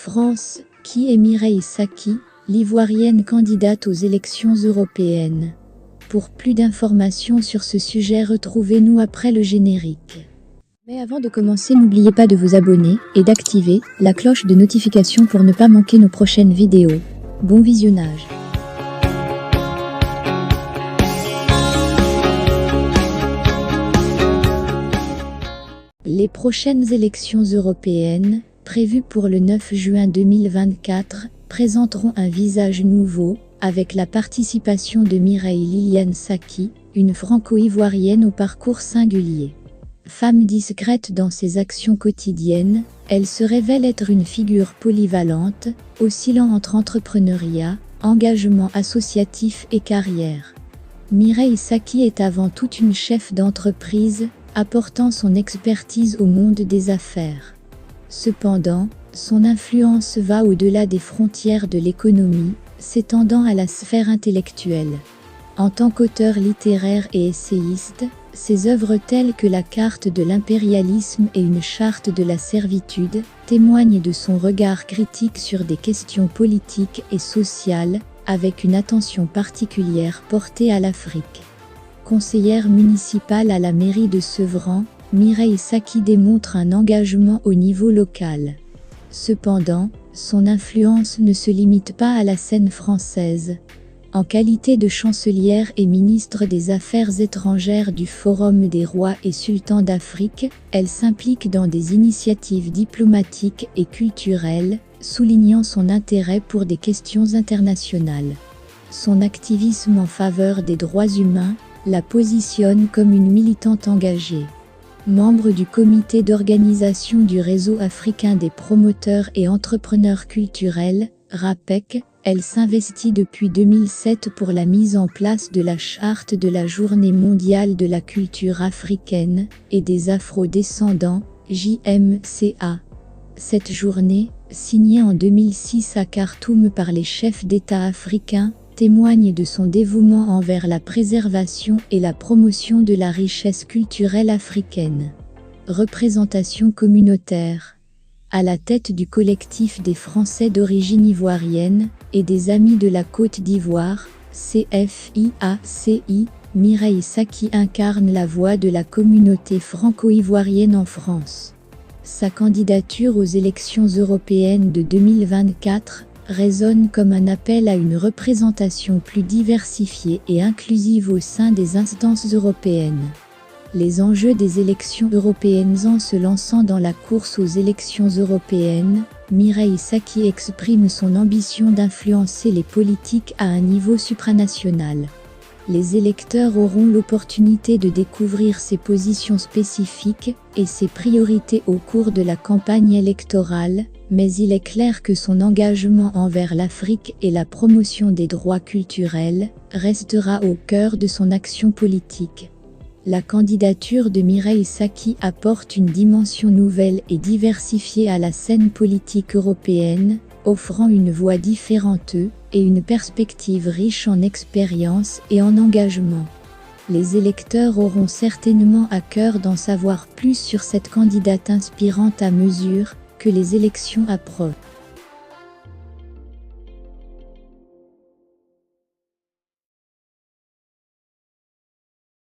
France, qui est Mireille Saki, l'ivoirienne candidate aux élections européennes? Pour plus d'informations sur ce sujet, retrouvez-nous après le générique. Mais avant de commencer, n'oubliez pas de vous abonner et d'activer la cloche de notification pour ne pas manquer nos prochaines vidéos. Bon visionnage. Les prochaines élections européennes, prévues pour le 9 juin 2024, présenteront un visage nouveau, avec la participation de Mireille Liliane Saki, une franco-ivoirienne au parcours singulier. Femme discrète dans ses actions quotidiennes, elle se révèle être une figure polyvalente, oscillant entre entrepreneuriat, engagement associatif et carrière. Mireille Saki est avant tout une chef d'entreprise, apportant son expertise au monde des affaires. Cependant, son influence va au-delà des frontières de l'économie, s'étendant à la sphère intellectuelle. En tant qu'auteur littéraire et essayiste, ses œuvres telles que La carte de l'impérialisme et Une charte de la servitude témoignent de son regard critique sur des questions politiques et sociales, avec une attention particulière portée à l'Afrique. Conseillère municipale à la mairie de Sevran, Mireille Saki démontre un engagement au niveau local. Cependant, son influence ne se limite pas à la scène française. En qualité de chancelière et ministre des Affaires étrangères du Forum des rois et sultans d'Afrique, elle s'implique dans des initiatives diplomatiques et culturelles, soulignant son intérêt pour des questions internationales. Son activisme en faveur des droits humains la positionne comme une militante engagée. Membre du comité d'organisation du Réseau africain des promoteurs et entrepreneurs culturels, RAPEC, elle s'investit depuis 2007 pour la mise en place de la charte de la Journée mondiale de la culture africaine et des afro-descendants, JMCA. Cette journée, signée en 2006 à Khartoum par les chefs d'État africains, témoigne de son dévouement envers la préservation et la promotion de la richesse culturelle africaine. Représentation communautaire. À la tête du collectif des Français d'origine ivoirienne et des Amis de la Côte d'Ivoire, CFIACI, Mireille Saki incarne la voix de la communauté franco-ivoirienne en France. Sa candidature aux élections européennes de 2024 résonne comme un appel à une représentation plus diversifiée et inclusive au sein des instances européennes. Les enjeux des élections européennes. En se lançant dans la course aux élections européennes, Mireille Saki exprime son ambition d'influencer les politiques à un niveau supranational. Les électeurs auront l'opportunité de découvrir ses positions spécifiques et ses priorités au cours de la campagne électorale, mais il est clair que son engagement envers l'Afrique et la promotion des droits culturels restera au cœur de son action politique. La candidature de Mireille Saki apporte une dimension nouvelle et diversifiée à la scène politique européenne, offrant une voix différente et une perspective riche en expérience et en engagement. Les électeurs auront certainement à cœur d'en savoir plus sur cette candidate inspirante à mesure que les élections approchent.